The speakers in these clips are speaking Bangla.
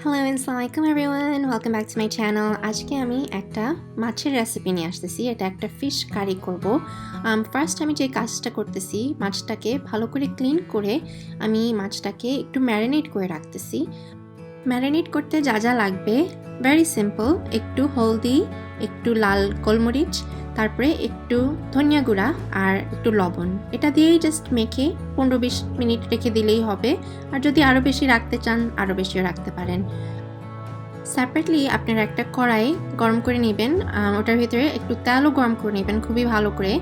Hello and assalamualaikum everyone, welcome back to my channel. আজকে আমি একটা মাছের রেসিপি নিয়ে আসতেছি। এটা একটা ফিশ কারি করব। ফার্স্ট আমি যে কাজটা করতেছি, মাছটাকে ভালো করে ক্লিন করে আমি মাছটাকে একটু ম্যারিনেট করে রাখতেছি। ম্যারিনেট করতে যা যা লাগবে ভেরি সিম্পল, একটু হলদি, একটু লাল গোলমরিচ, তারপরে একটু ধনিয়া গুঁড়া আর একটু লবণ। এটা দিয়েই জাস্ট মেখে 15-20 মিনিট রেখে দিলেই হবে। আর যদি আরও বেশি রাখতে চান আরও বেশিও রাখতে পারেন। সেপারেটলি আপনারা একটা কড়াই গরম করে নেবেন, ওটার ভিতরে একটু তেলও গরম করে নেবেন খুবই ভালো করে।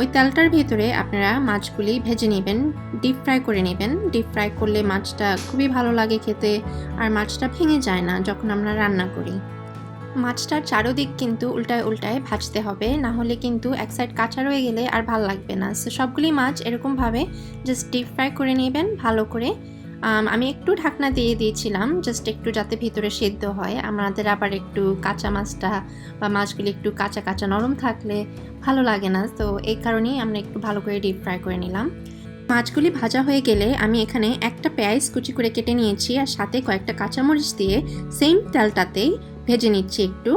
ওই তেলটার ভিতরে আপনারা মাছগুলি ভেজে নেবেন, ডিপ ফ্রাই করে নেবেন। ডিপ ফ্রাই করলে মাছটা খুবই ভালো লাগে খেতে, আর মাছটা ভেঙে যায় না যখন আমরা রান্না করি। মাছটার চারোদিক কিন্তু উল্টায় উল্টায় ভাজতে হবে, না হলে কিন্তু এক সাইড কাঁচা রয়ে গেলে আর ভাল লাগবে না। সো সবগুলি মাছ এরকমভাবে জাস্ট ডিপ ফ্রাই করে নেবেন ভালো করে। আমি একটু ঢাকনা দিয়ে দিয়েছিলাম জাস্ট একটু, যাতে ভিতরে সেদ্ধ হয়। আমাদের আবার একটু কাঁচা মাছটা বা মাছগুলি একটু কাঁচা কাঁচা নরম থাকলে ভালো লাগে না, তো এই কারণেই আমরা একটু ভালো করে ডিপ ফ্রাই করে নিলাম। মাছগুলি ভাজা হয়ে গেলে আমি এখানে একটা পেঁয়াজ কুচি করে কেটে নিয়েছি, আর সাথে কয়েকটা কাঁচামরিচ দিয়ে সেম তেলটাতেই ভেজে নিচ্ছি একটু।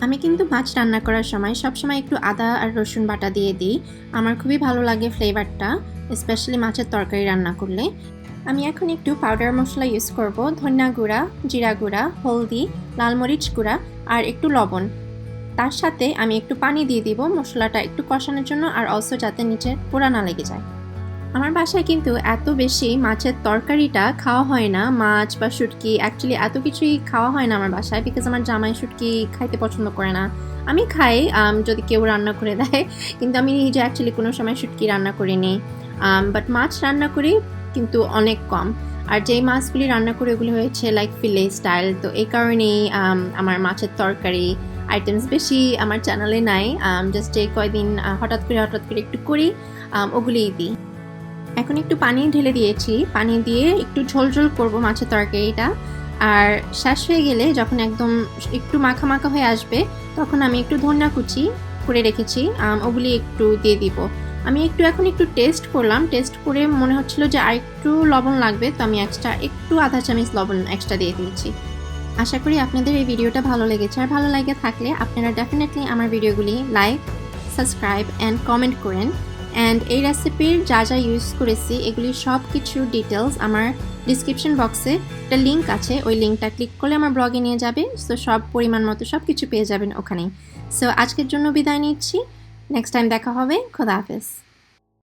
আমি কিন্তু মাছ রান্না করার সময় সবসময় একটু আদা আর রসুন বাটা দিয়ে দিই, আমার খুবই ভালো লাগে ফ্লেভারটা, স্পেশালি মাছের তরকারি রান্না করলে। আমি এখন একটু পাউডার মশলা ইউজ করব, ধনিয়া গুঁড়া, জিরা গুঁড়া, হলদি, লাল মরিচ গুঁড়া আর একটু লবণ। তার সাথে আমি একটু পানি দিয়ে দিব মশলাটা একটু কষানোর জন্য, আর অলসো যাতে নিচে পোড়া না লেগে যায়। আমার বাসায় কিন্তু এত বেশি মাছের তরকারিটা খাওয়া হয় না, মাছ বা শুটকি অ্যাকচুয়ালি এত কিছুই খাওয়া হয় না আমার বাসায়, বিকজ আমার জামাই শুটকি খাইতে পছন্দ করে না। আমি খাই যদি কেউ রান্না করে দেয়, কিন্তু আমি নিজে অ্যাকচুয়ালি কোনো সময় শুটকি রান্না করিনি। বাট মাছ রান্না করি কিন্তু অনেক কম, আর যেই মাছগুলি রান্না করে ওগুলি হয়েছে লাইক ফিলে স্টাইল, তো এই কারণেই আমার মাছের তরকারি আইটেমস বেশি আমার চ্যানেলে নাই। জাস্ট এই কয়দিন হঠাৎ করে একটু করি, ওগুলিই দিই। এখন একটু পানি ঢেলে দিয়েছি, পানি দিয়ে একটু ঝোল ঝোল করবো মাছের তরকারিটা। আর শেষ হয়ে গেলে যখন একদম একটু মাখা মাখা হয়ে আসবে, তখন আমি একটু ধনিয়া কুচি করে রেখেছি, ওগুলি একটু দিয়ে দিব। আমি এখন একটু টেস্ট করলাম, টেস্ট করে মনে হচ্ছিল যে আর একটু লবণ লাগবে, তো আমি একটু আধা চামচ লবণ এক্সট্রা দিয়ে দিয়েছি। আশা করি আপনাদের এই ভিডিওটা ভালো লেগেছে, আর ভালো লাগে থাকলে আপনারা ডেফিনেটলি আমার ভিডিওগুলি লাইক, সাবস্ক্রাইব অ্যান্ড কমেন্ট করেন। অ্যান্ড এই রেসিপির যা যা ইউজ করেছি এগুলির সব কিছু ডিটেলস আমার ডিসক্রিপশন বক্সে একটা লিঙ্ক আছে, ওই লিঙ্কটা ক্লিক করলে আমার ব্লগে নিয়ে যাবে। সো সব পরিমাণ মতো সব কিছু পেয়ে যাবেন ওখানেই। সো আজকের জন্য বিদায় নিচ্ছি, নেক্সট টাইম দেখা হবে, খোদা হাফেজ।